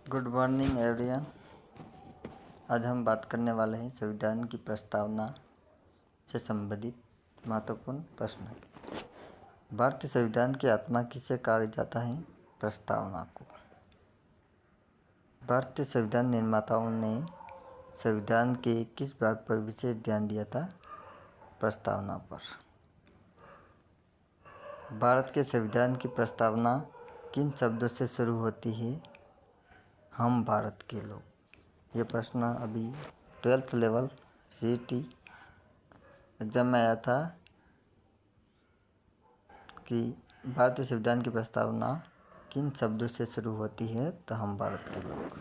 Good morning everyone. आज हम बात करने वाले हैं संविधान की प्रस्तावना से संबंधित महत्वपूर्ण प्रश्न की। भारतीय संविधान की आत्मा किसे कहा जाता है? प्रस्तावना को। भारतीय संविधान निर्माताओं ने संविधान के किस भाग पर विशेष ध्यान दिया था? प्रस्तावना पर। भारत के संविधान की प्रस्तावना किन शब्दों से शुरू होती है? हम भारत के लोग। ये प्रश्न अभी 12th लेवल CET एग्ज़ाम में आया था कि भारतीय संविधान की प्रस्तावना किन शब्दों से शुरू होती है? तो हम भारत के लोग।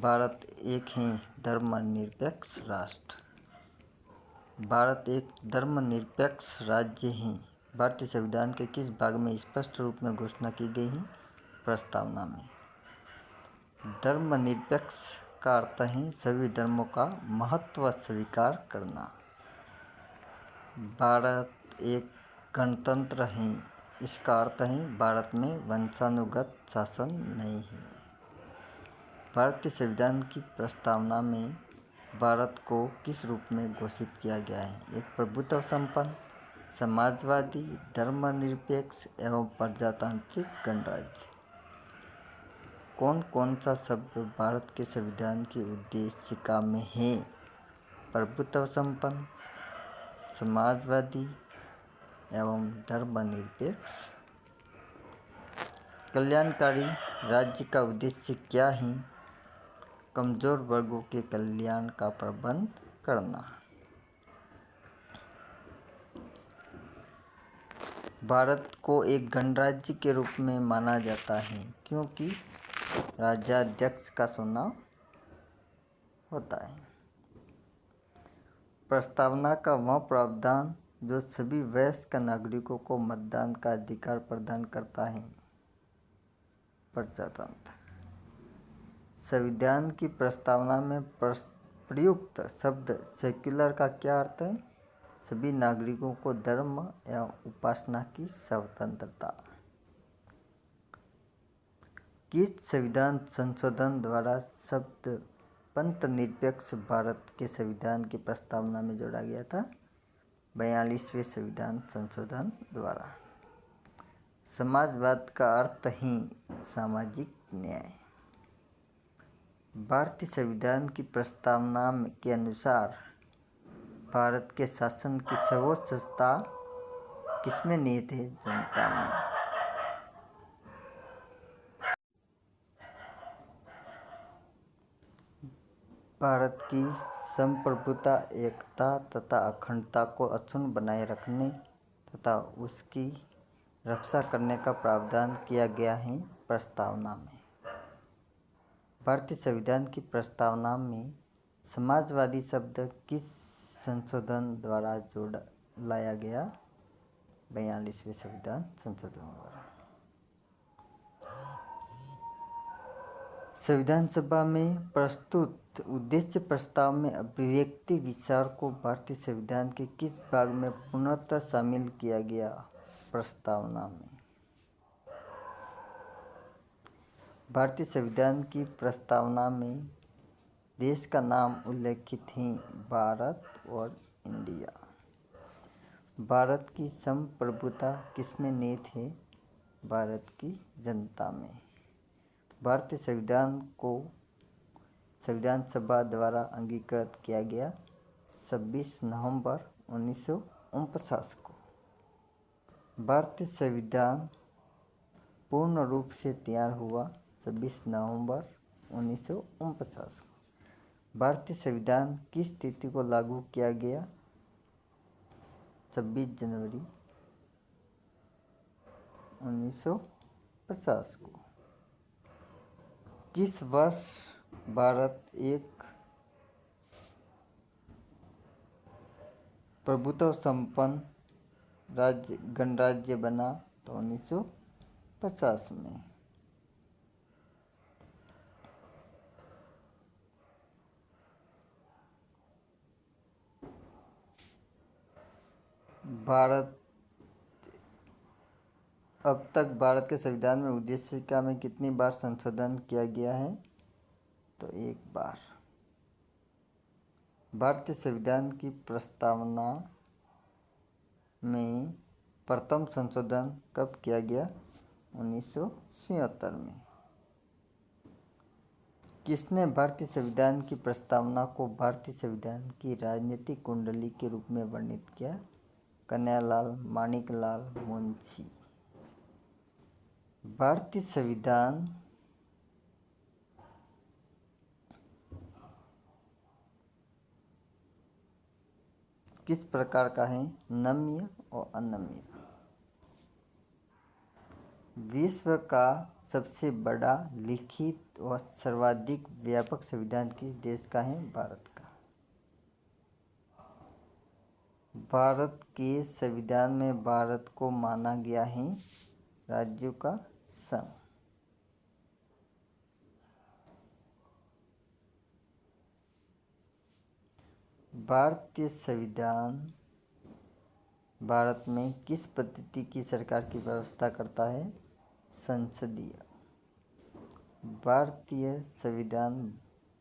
भारत एक है धर्मनिरपेक्ष राष्ट्र। भारत एक धर्मनिरपेक्ष राज्य है। भारतीय संविधान के किस भाग में स्पष्ट रूप में घोषणा की गई है? प्रस्तावना में। धर्मनिरपेक्ष का अर्थ है सभी धर्मों का महत्व स्वीकार करना। भारत एक गणतंत्र है। इसका अर्थ है भारत में वंशानुगत शासन नहीं है। भारतीय संविधान की प्रस्तावना में भारत को किस रूप में घोषित किया गया है? एक प्रभुत्व संपन्न, समाजवादी, धर्मनिरपेक्ष एवं प्रजातांत्रिक गणराज्य। कौन कौन सा शब्द भारत के संविधान की उद्देशिका में है? प्रभुत्व संपन्न, समाजवादी एवं धर्मनिरपेक्ष। कल्याणकारी राज्य का उद्देश्य क्या है? कमजोर वर्गों के कल्याण का प्रबंध करना। भारत को एक गणराज्य के रूप में माना जाता है क्योंकि राज्याध्यक्ष का चुनाव होता है। प्रस्तावना का वह प्रावधान जो सभी वयस्क नागरिकों को मतदान का अधिकार प्रदान करता है। प्रजातंत्र। संविधान की प्रस्तावना में प्रयुक्त शब्द सेक्युलर का क्या अर्थ है? सभी नागरिकों को धर्म एवं उपासना की स्वतंत्रता। किस संविधान संशोधन द्वारा शब्द पंथ निरपेक्ष भारत के संविधान की प्रस्तावना में जोड़ा गया था? 42वें संविधान संशोधन द्वारा। समाजवाद का अर्थ ही सामाजिक न्याय। भारतीय संविधान की प्रस्तावना के अनुसार भारत के शासन की सर्वोच्च सत्ता किसमें निहित है? जनता में। भारत की संप्रभुता, एकता तथा अखंडता को अक्षुण्ण बनाए रखने तथा उसकी रक्षा करने का प्रावधान किया गया है प्रस्तावना में। भारतीय संविधान की प्रस्तावना में समाजवादी शब्द किस संशोधन द्वारा जोड़ लाया गया? 42वें संविधान संशोधन द्वारा। संविधान सभा में प्रस्तुत उद्देश्य प्रस्ताव में अभिव्यक्ति विचार को भारतीय संविधान के किस भाग में पूर्णतः शामिल किया गया? प्रस्तावना में। भारतीय संविधान की प्रस्तावना में देश का नाम उल्लेखित है भारत और इंडिया। भारत की संप्रभुता किसमें निहित है? भारत की जनता में। भारतीय संविधान को संविधान सभा द्वारा अंगीकृत किया गया 26 नवंबर 1949 को। भारतीय संविधान पूर्ण रूप से तैयार हुआ 26 नवंबर 1949 को। भारतीय संविधान किस तिथि को लागू किया गया? 26 जनवरी 1950 को। किस वर्ष भारत एक प्रभुत्व संपन्न गणराज्य बना? तो 1950 में। भारत अब तक भारत के संविधान में उद्देशिका में कितनी बार संशोधन किया गया है? तो 1 बार। भारतीय संविधान की प्रस्तावना में प्रथम संशोधन कब किया गया? 1977 में। किसने भारतीय संविधान की प्रस्तावना को भारतीय संविधान की राजनीतिक कुंडली के रूप में वर्णित किया? कन्हैयालाल माणिकलाल मुंशी। भारतीय संविधान किस प्रकार का है? नम्य और अनम्य। विश्व का सबसे बड़ा लिखित और सर्वाधिक व्यापक संविधान किस देश का है? भारत का। भारत के संविधान में भारत को माना गया है राज्यों का संघ। भारतीय संविधान भारत में किस पद्धति की सरकार की व्यवस्था करता है? संसदीय। भारतीय संविधान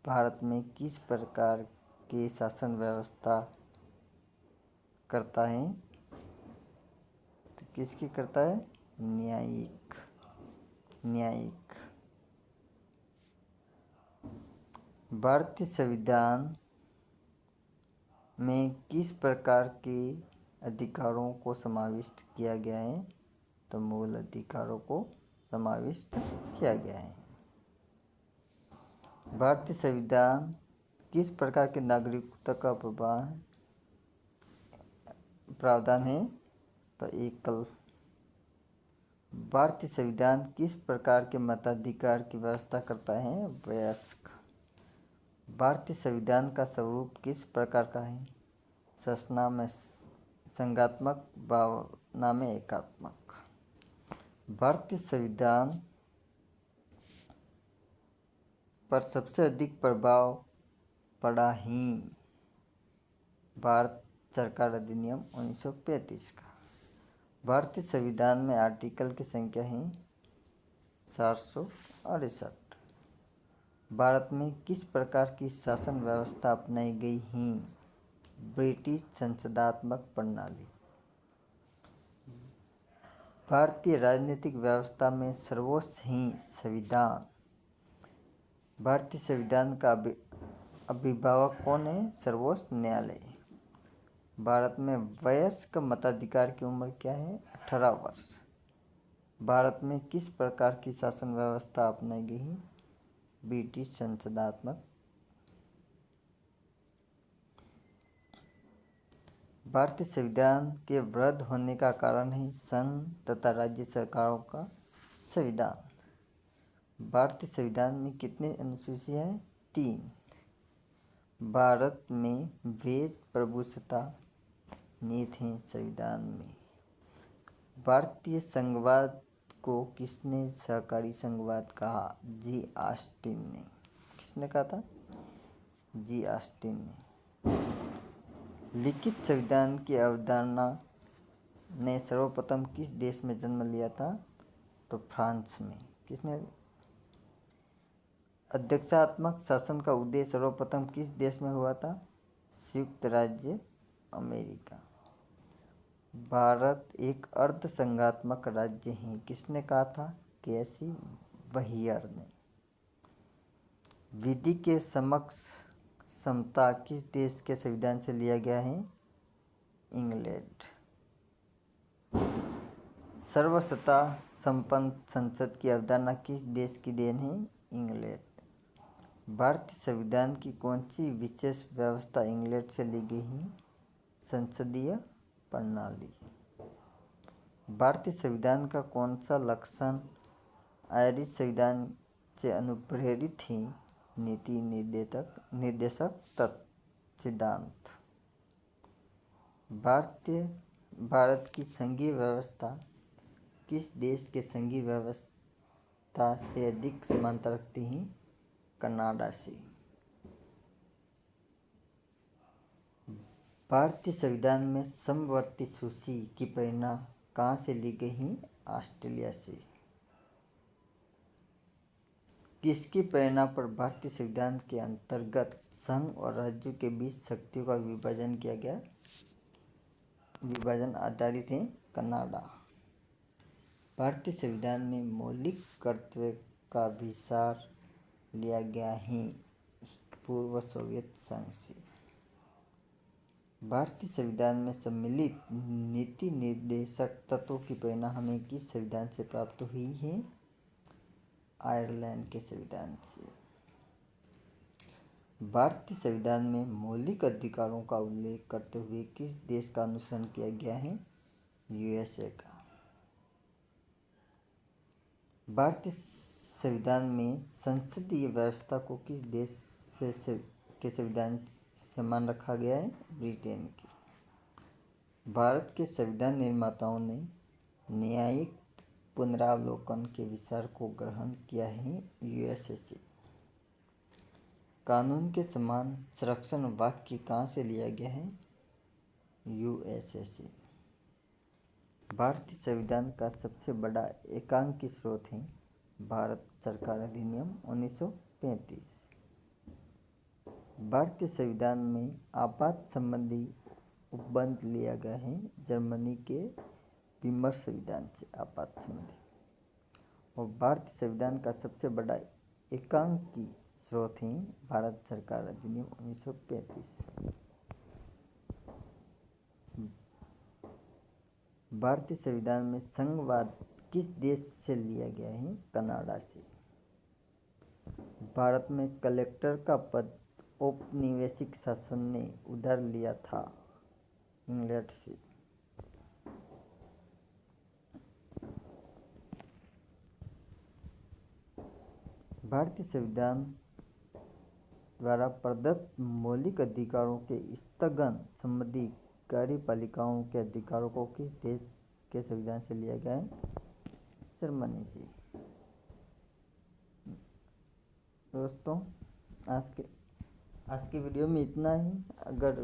भारत में किस प्रकार के शासन व्यवस्था करता है? तो किसकी करता है? न्यायिक। भारतीय संविधान में किस प्रकार के अधिकारों को समाविष्ट किया गया है? तो मूल अधिकारों को समाविष्ट किया गया है। भारतीय संविधान किस प्रकार के नागरिकता का प्रावधान है? तो एकल। भारतीय संविधान किस प्रकार के मताधिकार की व्यवस्था करता है? वयस्क। भारतीय संविधान का स्वरूप किस प्रकार का है? संरचना में संघात्मक, भावना में एकात्मक। भारतीय संविधान पर सबसे अधिक प्रभाव पड़ा ही भारत सरकार अधिनियम 1935 का। भारतीय संविधान में आर्टिकल की संख्या है 468। भारत में किस प्रकार की शासन व्यवस्था अपनाई गई है? ब्रिटिश संसदात्मक प्रणाली। भारतीय राजनीतिक व्यवस्था में सर्वोच्च है संविधान। भारतीय संविधान का अभिभावक कौन है? सर्वोच्च न्यायालय। भारत में वयस्क मताधिकार की उम्र क्या है? 18 वर्ष। भारत में किस प्रकार की शासन व्यवस्था अपनाई गई है? ब्रिटिश संसदात्मक। भारतीय संविधान के रद्द होने का कारण है संघ तथा राज्य सरकारों का संविधान। भारतीय संविधान में कितने अनुसूची हैं? 3। भारत में वेद प्रभुसत्ता नीति है संविधान में। भारतीय संघवाद को किसने सहकारी संघवाद कहा? जी ऑस्टिन ने। किसने कहा था? जी ऑस्टिन ने। लिखित संविधान की अवधारणा ने सर्वप्रथम किस देश में जन्म लिया था? तो फ्रांस में। किसने? अध्यक्षात्मक शासन का उदय सर्वप्रथम किस देश में हुआ था? संयुक्त राज्य अमेरिका। भारत एक अर्ध संघात्मक राज्य है। किसने कहा था? केसी वहियर ने। विधि के समक्ष समता किस देश के संविधान से लिया गया है? इंग्लैंड। सर्वसत्ता संपन्न संसद की अवधारणा किस देश की देन है? इंग्लैंड। भारतीय संविधान की कौन सी विशेष व्यवस्था इंग्लैंड से ली गई है? संसदीय प्रणाली। भारतीय संविधान का कौन सा लक्षण आयरिश संविधान से अनुप्रेरित है? नीति निर्देशक सिद्धांत। भारत की संघीय व्यवस्था किस देश के संघीय व्यवस्था से अधिक समानता रखती है? कनाडा से। भारतीय संविधान में समवर्ती सूची की प्रेरणा कहाँ से ली गई है? ऑस्ट्रेलिया से। किसकी प्रेरणा पर भारतीय संविधान के अंतर्गत संघ और राज्यों के बीच शक्तियों का विभाजन किया गया? विभाजन आधारित है कनाडा। भारतीय संविधान में मौलिक कर्तव्य का विचार लिया गया है पूर्व सोवियत संघ से। भारतीय संविधान में सम्मिलित नीति निर्देशक तत्वों की प्रेरणा हमें किस संविधान से प्राप्त हुई है? आयरलैंड के संविधान से। भारतीय संविधान में मौलिक अधिकारों का उल्लेख करते हुए किस देश का अनुसरण किया गया है? यूएसए का। भारतीय संविधान में संसदीय व्यवस्था को किस देश के संविधान से समान रखा गया है? ब्रिटेन की। भारत के संविधान निर्माताओं ने न्यायिक पुनरावलोकन के विचार को ग्रहण किया है यूएसए से। कानून के समान संरक्षण वाक्य कहाँ से लिया गया है? यूएसए से। भारतीय संविधान का सबसे बड़ा एकांकी स्रोत है भारत सरकार अधिनियम 1935। भारतीय संविधान में आपात संबंधी उपबंध लिया गया है जर्मनी के विमर्श संविधान से आपात संबंधी। और भारतीय संविधान का सबसे बड़ा एकांकी स्रोत है भारत सरकार अधिनियम 1935। भारतीय संविधान में संघवाद किस देश से लिया गया है? कनाडा से। भारत में कलेक्टर का पद औपनिवेशिक शासन ने उधार लिया था इंग्लैंड से। भारतीय संविधान द्वारा प्रदत्त मौलिक अधिकारों के स्थगन संबंधी कार्यपालिकाओं के अधिकारों को किस देश के संविधान से लिया गया है? जर्मनी से। दोस्तों आज के वीडियो में इतना ही। अगर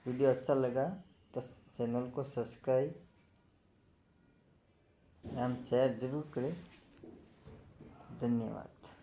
वीडियो अच्छा लगा तो चैनल को सब्सक्राइब एवं शेयर जरूर करें। धन्यवाद।